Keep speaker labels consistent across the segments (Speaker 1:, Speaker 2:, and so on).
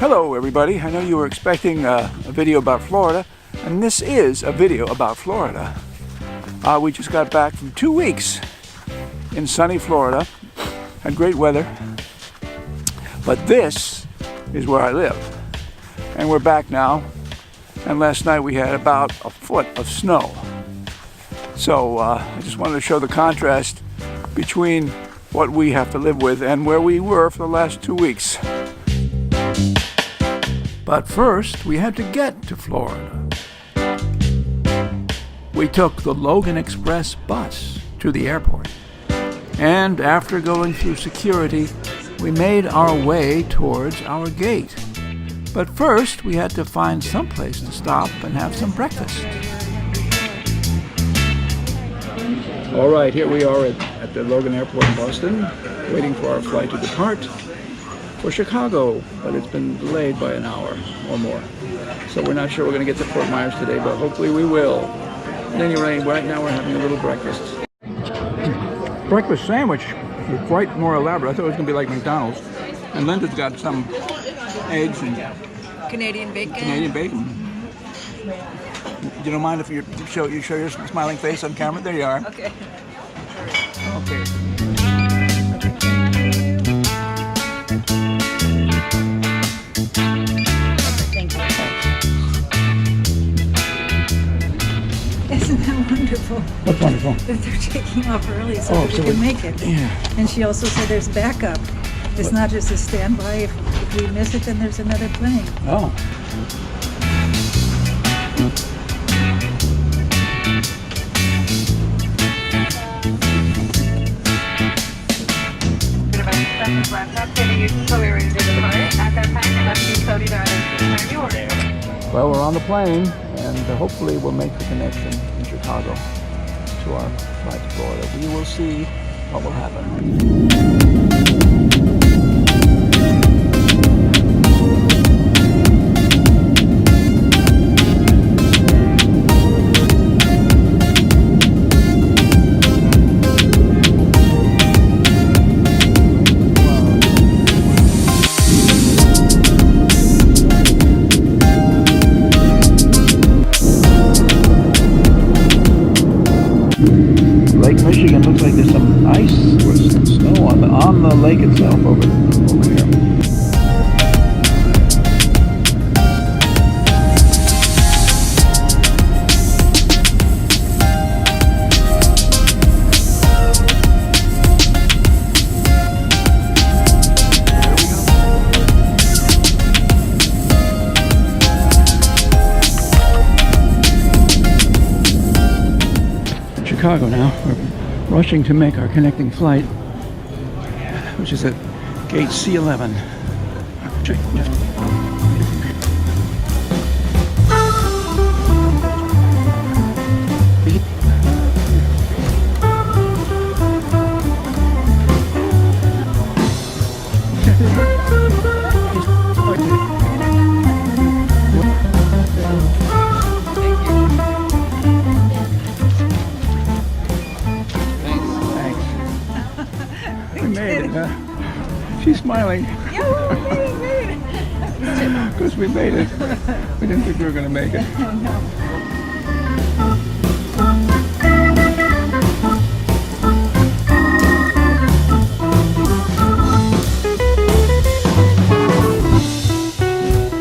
Speaker 1: Hello everybody, I know you were expecting a video about Florida, and this is a video about Florida. We just got back from 2 weeks in sunny Florida, had great weather, but this is where I live. And we're back now, and last night we had about a foot of snow. So I just wanted to show the contrast between what we have to live with and where we were for the last 2 weeks. But first, we had to get to Florida. We took the Logan Express bus to the airport. And after going through security, we made our way towards our gate. But first, we had to find some place to stop and have some breakfast. All right, here we are at the Logan Airport in Boston, waiting for our flight to depart for Chicago, but it's been delayed by an hour or more. So we're not sure we're going to get to Fort Myers today, but hopefully we will. At any rate, right now we're having a little breakfast. Breakfast sandwich is quite more elaborate. I thought it was going to be like McDonald's. And Linda's got some eggs and
Speaker 2: Canadian bacon.
Speaker 1: Canadian bacon. You don't mind if you show your smiling face on camera? There you are.
Speaker 2: Okay.
Speaker 1: Okay.
Speaker 2: Isn't that wonderful?
Speaker 1: What's wonderful?
Speaker 2: That they're taking off early so that we
Speaker 1: so
Speaker 2: can make it.
Speaker 1: Yeah.
Speaker 2: And she also said there's backup. It's not just a standby. If we miss it, then there's another plane.
Speaker 1: Oh. Well, we're on the plane, and hopefully we'll make the connection in Chicago to our flight to Florida. We will see what will happen. Lake Michigan looks like there's some ice or some snow on the lake itself over here. Chicago now. We're rushing to make our connecting flight, which is at gate C11. She's smiling.
Speaker 2: Yeah, we made it.
Speaker 1: Because we made it. We didn't think we were going to make it.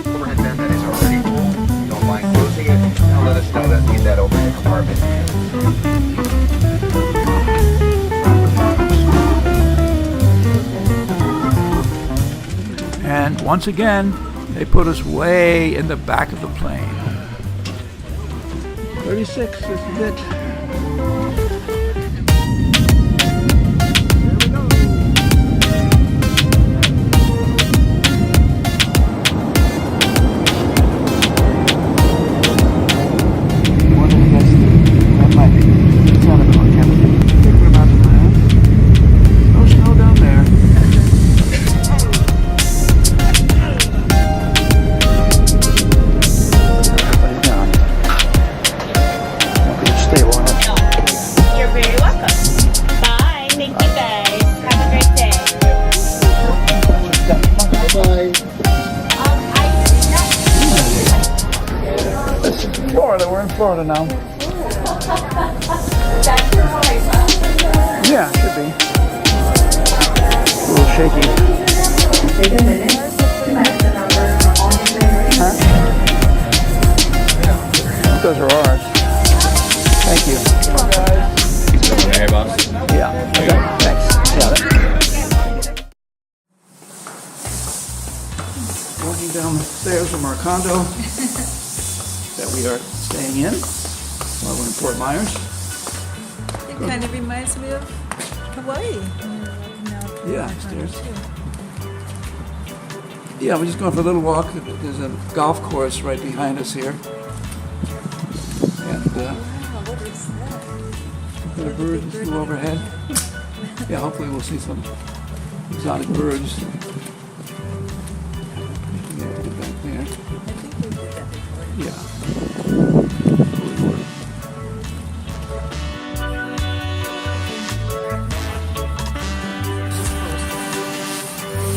Speaker 3: Overhead vent that is already full. If you don't mind closing it, and let us know that we need that overhead compartment.
Speaker 1: And once again, they put us way in the back of the plane. 36, this is it.
Speaker 4: I
Speaker 1: We're in Florida now. Yeah, should be. A little shaky. Huh? Those are ours. Thank you.
Speaker 4: Hey, boss.
Speaker 1: Yeah. Okay. Thanks. Got it. Walking down the stairs from our condo that we are staying in while we're in Fort Myers.
Speaker 2: It kind of reminds me of Hawaii.
Speaker 1: Yeah, upstairs. Yeah, we're just going for a little walk. There's a golf course right behind us here. And
Speaker 2: What is that?
Speaker 1: the birds flew overhead. Yeah, hopefully we'll see some exotic birds. Yeah, put it back there.
Speaker 2: I think we did that before.
Speaker 1: Yeah.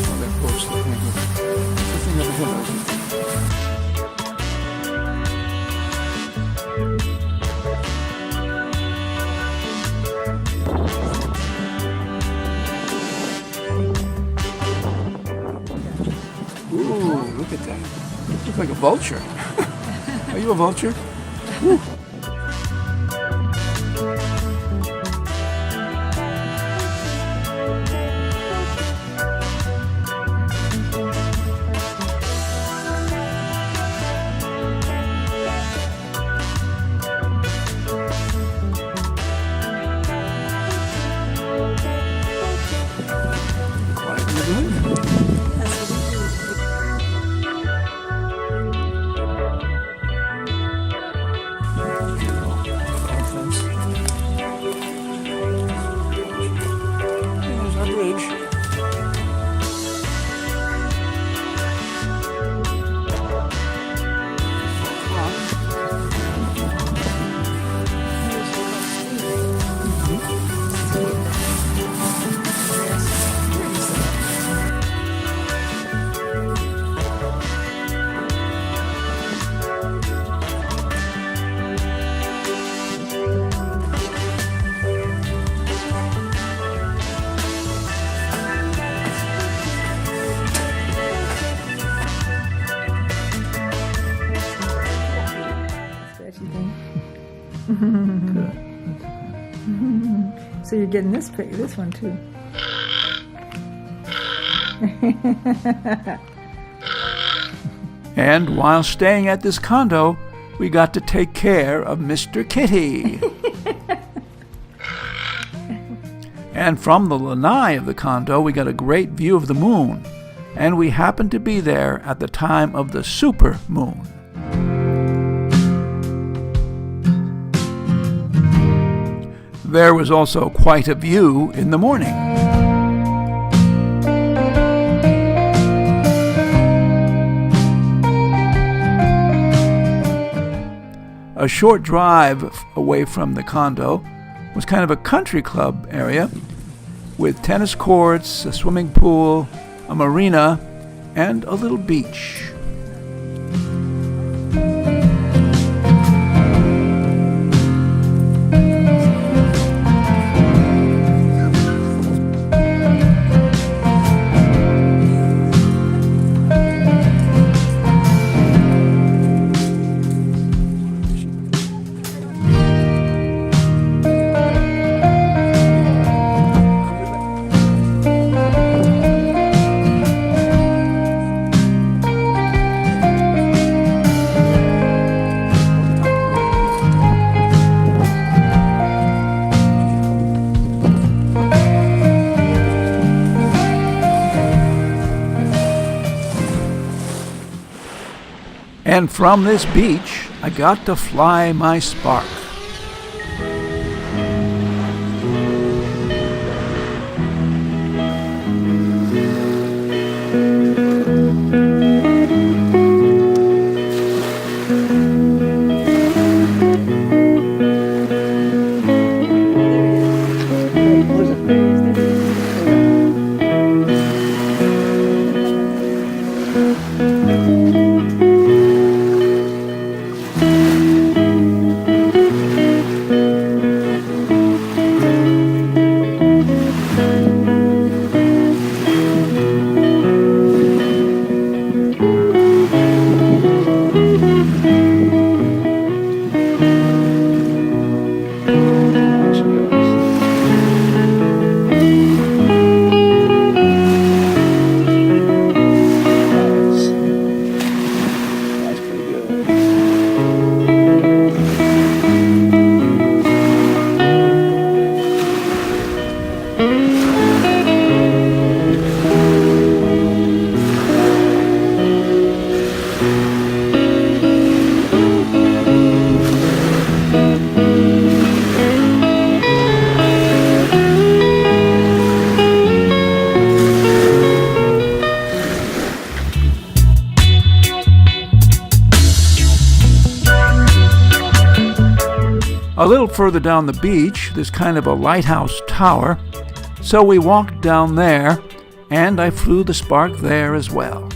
Speaker 1: Oh, that post, I think. The thing over here. Ooh, look at that. Looks like a vulture. Are you a vulture? Woo. Quiet neighborhood.
Speaker 2: That's what we do.
Speaker 1: Dolphins. There's our bridge.
Speaker 2: Stretchy thing. So you're getting this one too.
Speaker 1: And while staying at this condo, we got to take care of Mr. Kitty. And from the lanai of the condo, we got a great view of the moon. And we happened to be there at the time of the super moon. There was also quite a view in the morning. A short drive away from the condo was kind of a country club area with tennis courts, a swimming pool, a marina, and a little beach. And from this beach, I got to fly my Spark. A little further down the beach, there's kind of a lighthouse tower, so we walked down there, and I flew the Spark there as well.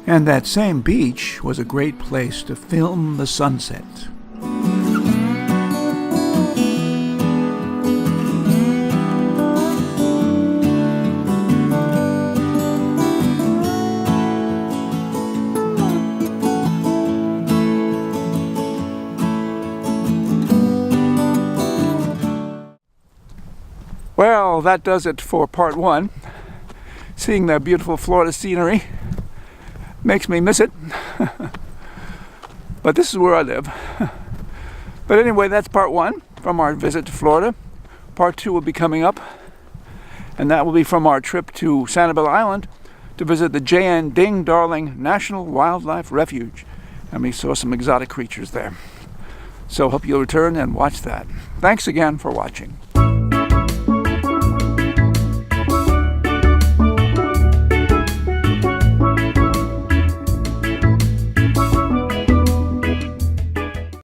Speaker 1: And that same beach was a great place to film the sunset. Well, that does it for part one. Seeing the beautiful Florida scenery makes me miss it. But this is where I live. But anyway, that's part one from our visit to Florida. Part two will be coming up, and that will be from our trip to Sanibel Island to visit the J.N. Ding Darling National Wildlife Refuge. And we saw some exotic creatures there. So hope you'll return and watch that. Thanks again for watching.